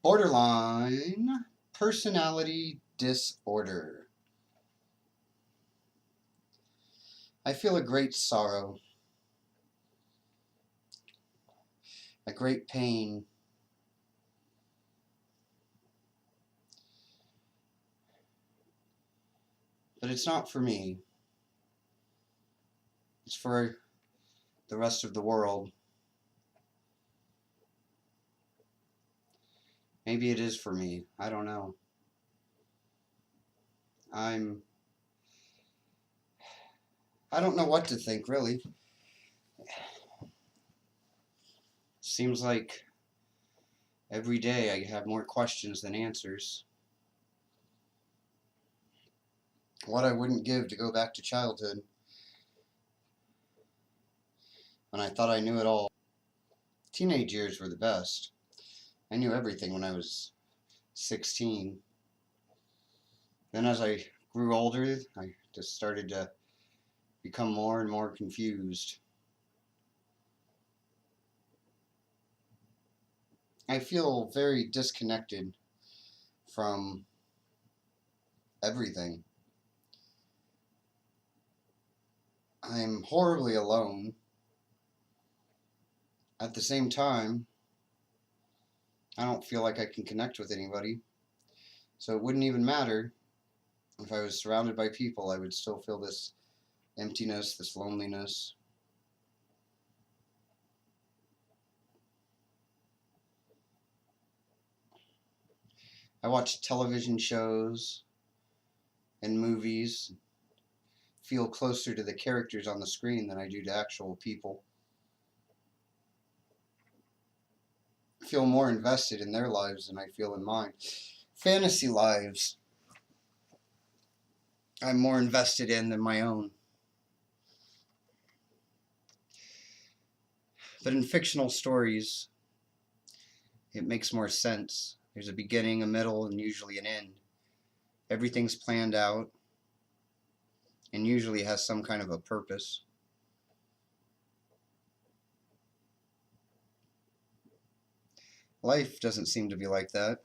Borderline personality disorder. I feel a great sorrow, a great pain, but it's not for me. It's for the rest of the world. Maybe it is for me. I don't know. I don't know what to think, really. Seems like every day I have more questions than answers. What I wouldn't give to go back to childhood when I thought I knew it all. Teenage years were the best. I knew everything when I was 16. Then as I grew older, I just started to become more and more confused. I feel very disconnected from everything. I'm horribly alone. At the same time, I don't feel like I can connect with anybody. So it wouldn't even matter if I was surrounded by people. I would still feel this emptiness, this loneliness. I watch television shows and movies, feel closer to the characters on the screen than I do to actual people. I feel more invested in their lives than I feel in mine. Fantasy lives I'm more invested in than my own. But in fictional stories, it makes more sense. There's a beginning, a middle, and usually an end. Everything's planned out and usually has some kind of a purpose. Life doesn't seem to be like that.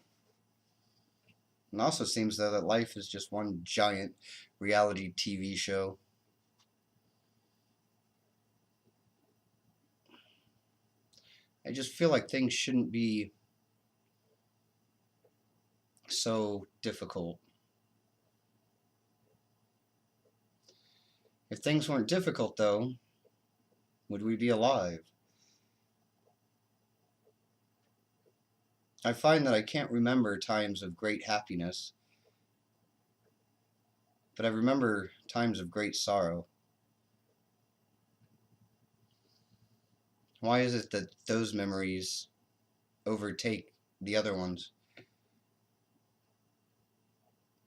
It also seems though that life is just one giant reality TV show. I just feel like things shouldn't be so difficult. If things weren't difficult though, would we be alive? I find that I can't remember times of great happiness, but I remember times of great sorrow. Why is it that those memories overtake the other ones?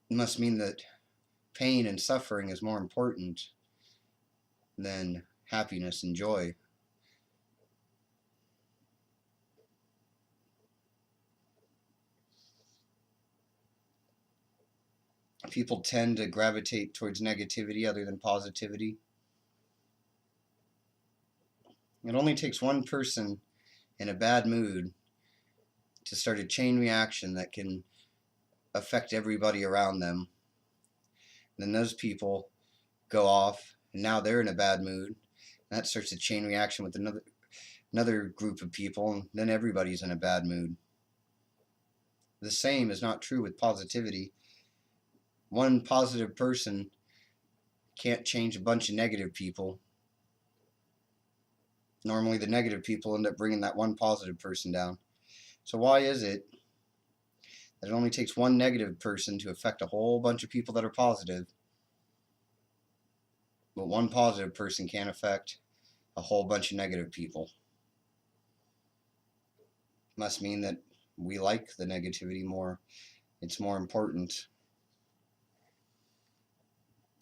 It must mean that pain and suffering is more important than happiness and joy. People tend to gravitate towards negativity other than positivity. It only takes one person in a bad mood to start a chain reaction that can affect everybody around them. Then those people go off, and now they're in a bad mood. That starts a chain reaction with another group of people, and then everybody's in a bad mood. The same is not true with positivity. One positive person can't change a bunch of negative people. Normally the negative people end up bringing that one positive person down. So why is it that it only takes one negative person to affect a whole bunch of people that are positive, but one positive person can't affect a whole bunch of negative people? Must mean that we like the negativity more. It's more important.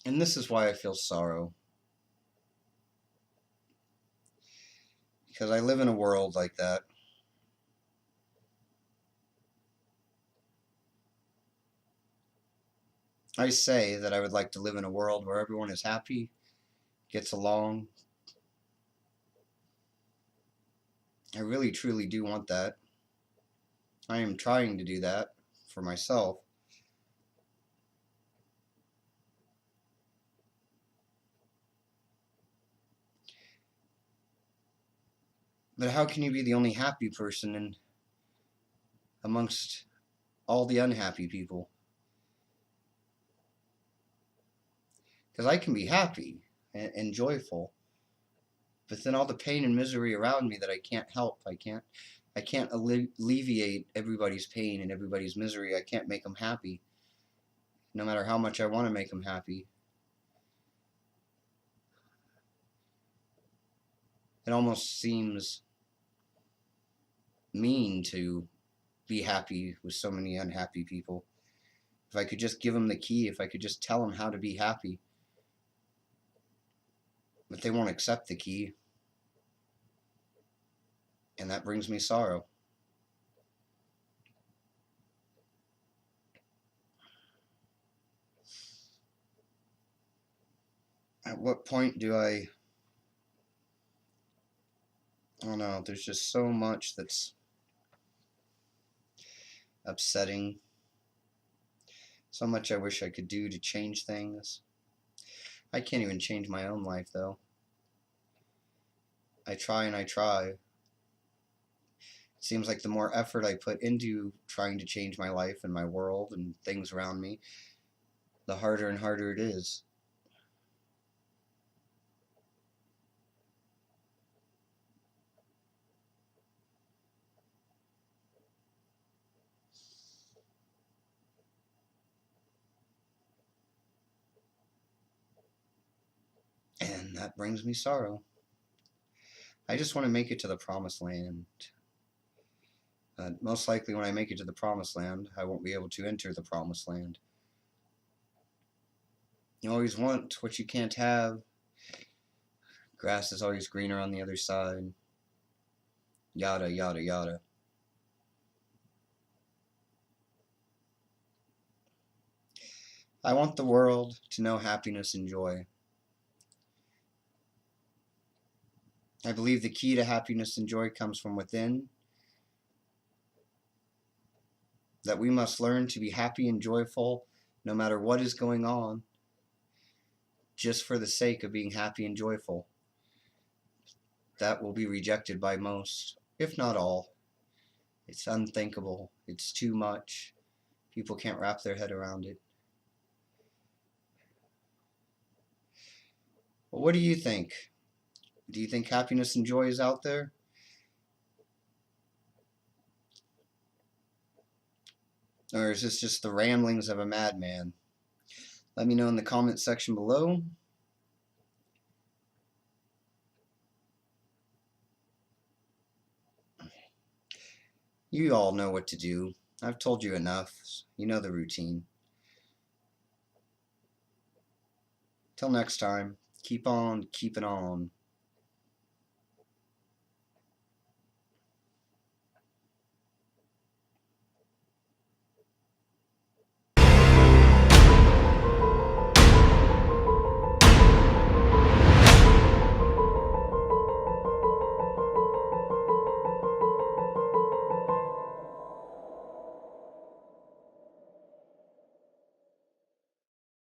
And this is why I feel sorrow. Because I live in a world like that. I say that I would like to live in a world where everyone is happy, gets along. I really truly do want that. I am trying to do that for myself. But how can you be the only happy person amongst all the unhappy people? Because I can be happy and joyful, but then all the pain and misery around me that I can't help, I can't alleviate everybody's pain and everybody's misery. I can't make them happy, no matter how much I want to make them happy. It almost seems mean to be happy with so many unhappy people. If I could just give them the key, if I could just tell them how to be happy. But they won't accept the key. And that brings me sorrow. At what point do I don't know, there's just so much that's upsetting. So much I wish I could do to change things. I can't even change my own life, though. I try and I try. It seems like the more effort I put into trying to change my life and my world and things around me, the harder and harder it is. And that brings me sorrow. I just want to make it to the promised land. Most likely when I make it to the promised land, I won't be able to enter the promised land. You always want what you can't have. Grass is always greener on the other side. Yada, yada, yada. I want the world to know happiness and joy. I believe the key to happiness and joy comes from within. That we must learn to be happy and joyful no matter what is going on, just for the sake of being happy and joyful. That will be rejected by most, if not all. It's unthinkable. It's too much. People can't wrap their head around it. Well, what do you think? Do you think happiness and joy is out there? Or is this just the ramblings of a madman? Let me know in the comment section below. You all know what to do. I've told you enough. You know the routine. Till next time, keep on keeping on.